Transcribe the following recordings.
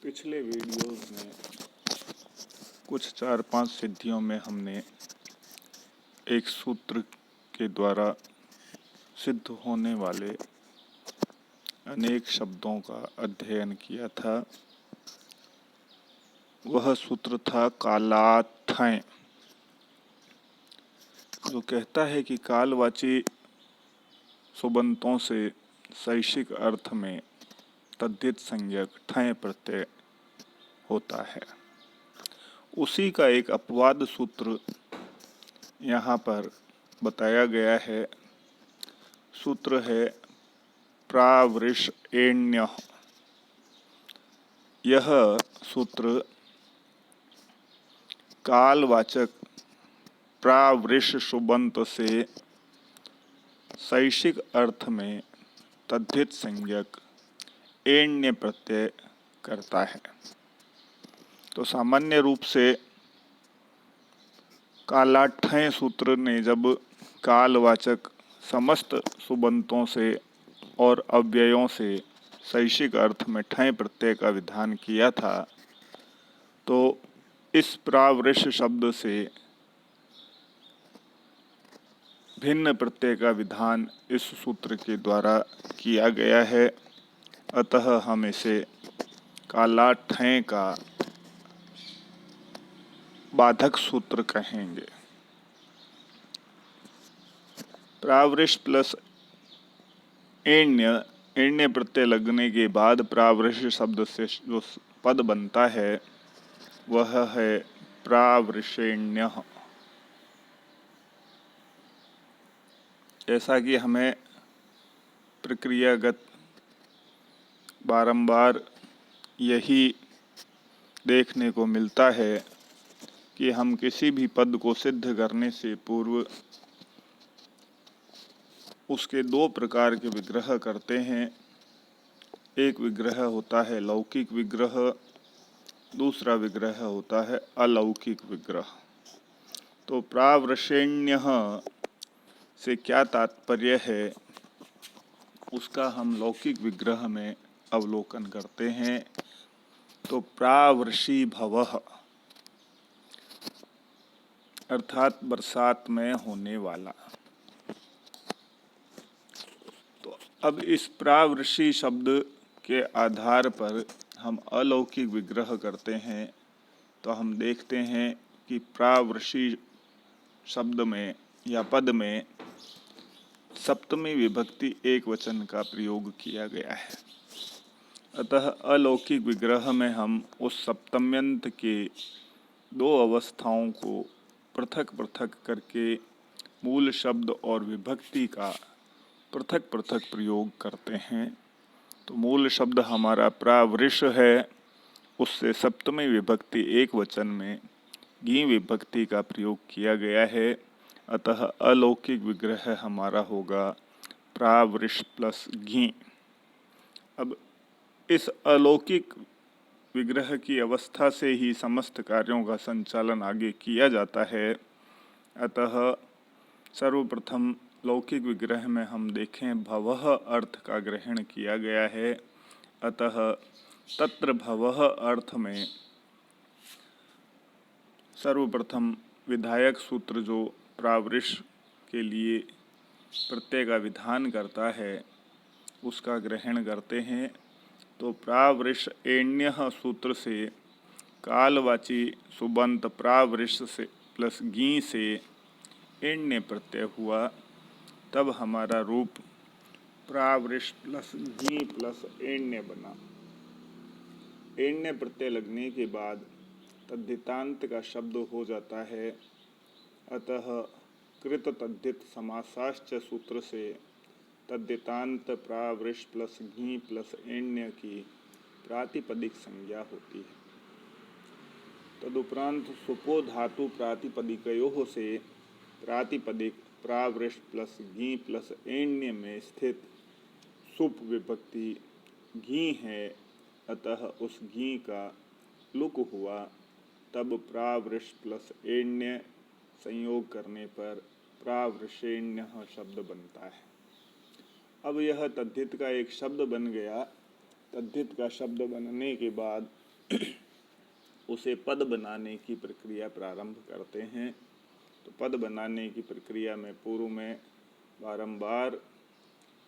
पिछले वीडियोस में कुछ 4-5 सिद्धियों में हमने एक सूत्र के द्वारा सिद्ध होने वाले अनेक शब्दों का अध्ययन किया था। वह सूत्र था कालात्थय, जो कहता है कि कालवाची सुबंतों से शैषिक अर्थ में तद्धित संज्ञक ठय प्रत्यय होता है। उसी का एक अपवाद सूत्र यहाँ पर बताया गया है। सूत्र है प्रावृषेण्यः। यह सूत्र कालवाचक प्रावृष सुबंत से शैषिक अर्थ में तद्धित संज्ञक एण्य प्रत्यय करता है। तो सामान्य रूप से कालाट्ठय सूत्र ने जब कालवाचक समस्त सुबंतों से और अव्ययों से शैषिक अर्थ में ठय प्रत्यय का विधान किया था, तो इस प्रावृष शब्द से भिन्न प्रत्यय का विधान इस सूत्र के द्वारा किया गया है। अतः हम इसे कालाट्ठय का बाधक सूत्र कहेंगे। प्रावृष प्लस एण्य प्रत्यय लगने के बाद प्रावृष शब्द से जो पद बनता है वह है प्रावृषेण्यः। ऐसा कि हमें प्रक्रियागत बारंबार यही देखने को मिलता है कि हम किसी भी पद को सिद्ध करने से पूर्व उसके दो प्रकार के विग्रह करते हैं। एक विग्रह होता है लौकिक विग्रह, दूसरा विग्रह होता है अलौकिक विग्रह। तो प्रावृषेण्यः से क्या तात्पर्य है, उसका हम लौकिक विग्रह में अवलोकन करते हैं। तो प्रावृषि भवः अर्थात बरसात में होने वाला। तो अब इस प्रावृषि शब्द के आधार पर हम अलौकिक विग्रह करते हैं। तो हम देखते हैं कि प्रावृषि शब्द में या पद में सप्तमी विभक्ति एक वचन का प्रयोग किया गया है। अतः अलौकिक विग्रह में हम उस सप्तम्यंत के दो अवस्थाओं को पृथक पृथक करके मूल शब्द और विभक्ति का पृथक पृथक प्रयोग करते हैं। तो मूल शब्द हमारा प्रावृष है, उससे सप्तमी विभक्ति एक वचन में गी विभक्ति का प्रयोग किया गया है। अतः अलौकिक विग्रह हमारा होगा प्रावृष प्लस घी। अब इस अलौकिक विग्रह की अवस्था से ही समस्त कार्यों का संचालन आगे किया जाता है। अतः सर्वप्रथम लौकिक विग्रह में हम देखें भवः अर्थ का ग्रहण किया गया है। अतः तत्र भवः अर्थ में सर्वप्रथम विधायक सूत्र जो प्रावृष के लिए प्रत्यय का विधान करता है उसका ग्रहण करते हैं। तो प्रावृषेण्यः सूत्र से कालवाची सुबंत प्रावृष से प्लस गी से एण्य प्रत्यय हुआ। तब हमारा रूप प्रावृष प्लस गी प्लस एण्य बना। एण्य प्रत्यय लगने के बाद तद्धितांत का शब्द हो जाता है। अतः कृत तद्धित समासाश्च सूत्र से तद्धितांत प्रावृष प्लस घी प्लस एण्य की प्रातिपदिक संज्ञा होती है। तदुपरांत सुपो धातु प्रातिपदिकयोः से प्रातिपदिक प्रावृष प्लस घी प्लस एण्य में स्थित सुप विभक्ति घी है। अतः उस घी का लुक हुआ। तब प्रावृष प्लस एण्य संयोग करने पर प्रावृषेण्यः शब्द बनता है। अब यह तद्धित का एक शब्द बन गया। तद्धित का शब्द बनने के बाद उसे पद बनाने की प्रक्रिया प्रारंभ करते हैं। तो पद बनाने की प्रक्रिया में पूर्व में बारंबार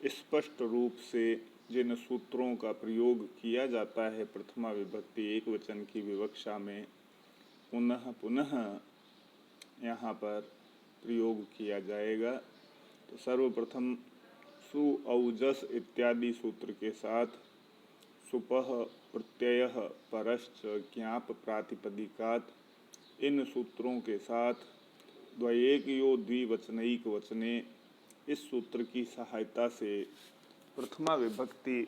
स्पष्ट रूप से जिन सूत्रों का प्रयोग किया जाता है प्रथमा विभक्ति एक वचन की विवक्षा में, पुनः पुनः यहाँ पर प्रयोग किया जाएगा। तो सर्वप्रथम सु औजस इत्यादि सूत्र के साथ सुपः प्रत्यय परश्च ज्ञाप प्रातिपदिकात, इन सूत्रों के साथ द्वयेकयो द्विवचनैक वचने, इस सूत्र की सहायता से प्रथमा विभक्ति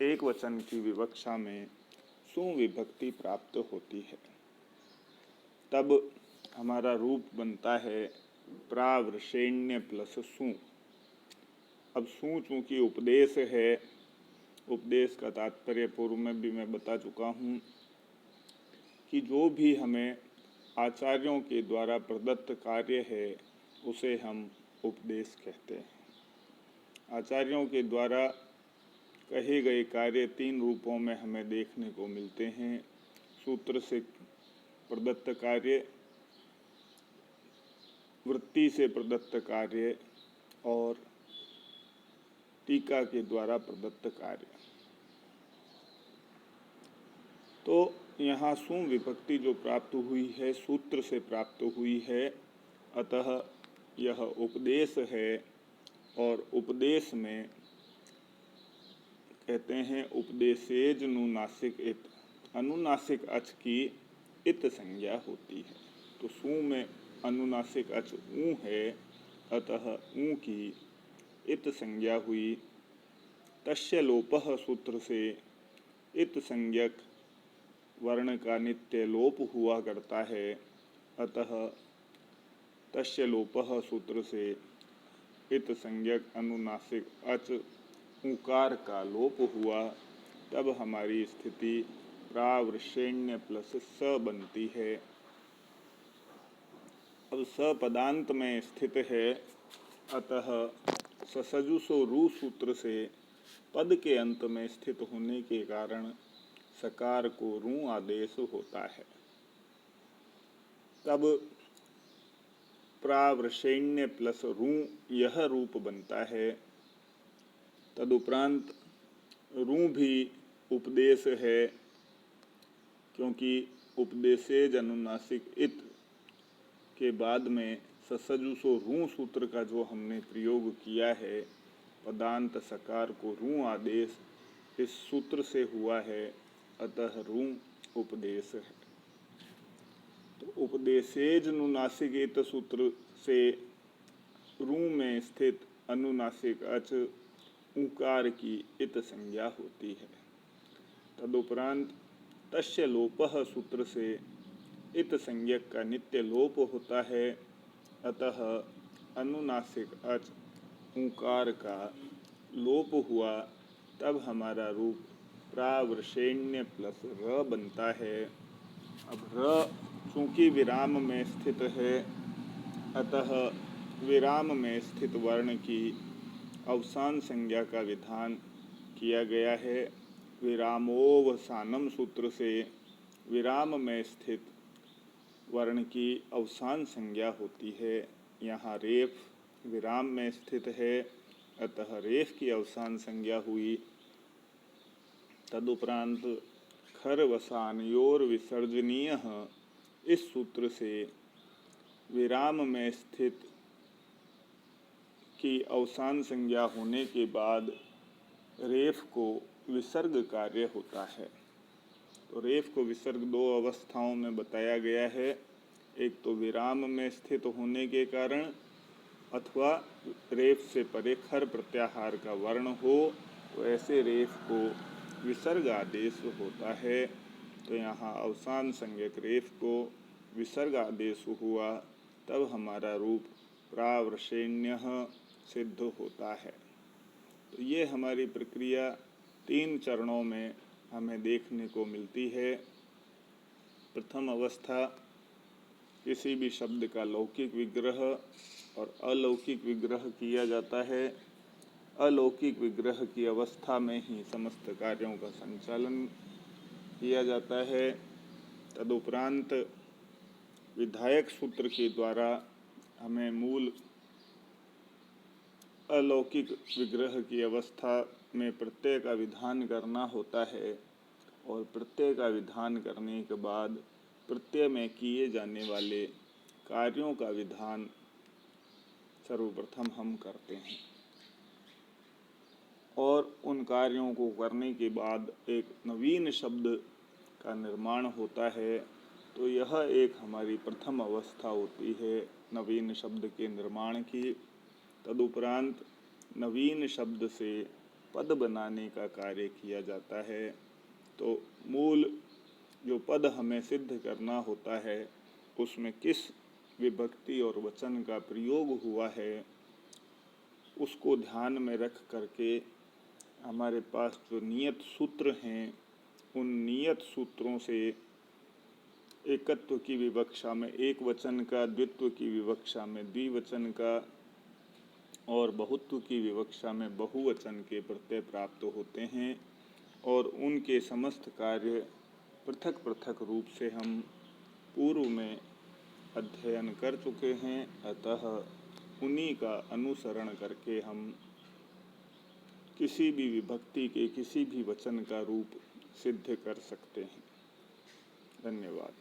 एक वचन की विवक्षा में सुविभक्ति प्राप्त होती है। तब हमारा रूप बनता है प्रावृषेण्य प्लस सु। अब सु चूँकि उपदेश है, उपदेश का तात्पर्य पूर्व में भी मैं बता चुका हूँ कि जो भी हमें आचार्यों के द्वारा प्रदत्त कार्य है उसे हम उपदेश कहते हैं। आचार्यों के द्वारा कहे गए कार्य तीन रूपों में हमें देखने को मिलते हैं। सूत्र से प्रदत्त कार्य, वृत्ति से प्रदत्त कार्य और टीका के द्वारा प्रदत्त कार्य। तो यहाँ सुम विभक्ति जो प्राप्त हुई है सूत्र से प्राप्त हुई है, अतः यह उपदेश है। और उपदेश में कहते हैं उपदेशेज अनुनासिक इत, अनुनासिक अच की इत संज्ञा होती है। तो सु में अनुनासिक अच ऊ है, अतः ऊ की इत संज्ञा हुई। तस्य लोपः सूत्र से इत संज्ञक वर्ण का नित्य लोप हुआ करता है, अतः तस्य लोपः सूत्र से इत संज्ञक अनुनासिक अच ऊकार का लोप हुआ। तब हमारी स्थिति प्रावृषेण्य प्लस स बनती है। अब स पदांत में स्थित है, अतः ससजुसो रू सूत्र से पद के अंत में स्थित होने के कारण सकार को रू आदेश होता है। तब प्रावृषेण्य प्लस रू यह रूप बनता है। तदुपरांत रू भी उपदेश है, क्योंकि उपदेशेज अनुनासिक इत के बाद में ससजुसो रू सूत्र का जो हमने प्रयोग किया है, पदांत सकार को रू आदेश इस सूत्र से हुआ है, अतः रू उपदेश है। तो उपदेशेज अनुनासिक इत सूत्र से रू में स्थित अनुनासिक अच ऊकार की इत संज्ञा होती है। तदुपरांत तस्य लोपः सूत्र से इत संज्ञक का नित्य लोप होता है, अतः अनुनासिक अच ऊकार का लोप हुआ। तब हमारा रूप प्रावृषेण्य प्लस र बनता है। अब र चूँकि विराम में स्थित है, अतः विराम में स्थित वर्ण की अवसान संज्ञा का विधान किया गया है। विरामोवसानम सूत्र से विराम में स्थित वर्ण की अवसान संज्ञा होती है। यहाँ रेफ विराम में स्थित है, अतः रेफ की अवसान संज्ञा हुई। तदुपरांत खरवसानयोर विसर्जनीय, इस सूत्र से विराम में स्थित की अवसान संज्ञा होने के बाद रेफ को विसर्ग कार्य होता है। तो रेफ को विसर्ग दो अवस्थाओं में बताया गया है, एक तो विराम में स्थित होने के कारण, अथवा रेफ से परे खर प्रत्याहार का वर्ण हो तो ऐसे रेफ को विसर्ग आदेश होता है। तो यहाँ अवसान संज्ञक रेफ को विसर्ग आदेश हुआ, तब हमारा रूप प्रावृषेण्य सिद्ध होता है। तो ये हमारी प्रक्रिया तीन चरणों में हमें देखने को मिलती है। प्रथम अवस्था किसी भी शब्द का लौकिक विग्रह और अलौकिक विग्रह किया जाता है। अलौकिक विग्रह की अवस्था में ही समस्त कार्यों का संचालन किया जाता है। तदुपरांत विधायक सूत्र के द्वारा हमें मूल अलौकिक विग्रह की अवस्था में प्रत्यय का विधान करना होता है और प्रत्यय का विधान करने के बाद प्रत्यय में किए जाने वाले कार्यों का विधान सर्वप्रथम हम करते हैं और उन कार्यों को करने के बाद एक नवीन शब्द का निर्माण होता है। तो यह एक हमारी प्रथम अवस्था होती है नवीन शब्द के निर्माण की। तदुपरांत नवीन शब्द से पद बनाने का कार्य किया जाता है। तो मूल जो पद हमें सिद्ध करना होता है उसमें किस विभक्ति और वचन का प्रयोग हुआ है उसको ध्यान में रख करके हमारे पास जो नियत सूत्र हैं उन नियत सूत्रों से एकत्व की विवक्षा में एक वचन का, द्वित्व की विवक्षा में द्विवचन का और बहुत्व की विवक्षा में बहुवचन के प्रत्यय प्राप्त होते हैं और उनके समस्त कार्य पृथक पृथक रूप से हम पूर्व में अध्ययन कर चुके हैं। अतः उन्हीं का अनुसरण करके हम किसी भी विभक्ति के किसी भी वचन का रूप सिद्ध कर सकते हैं। धन्यवाद।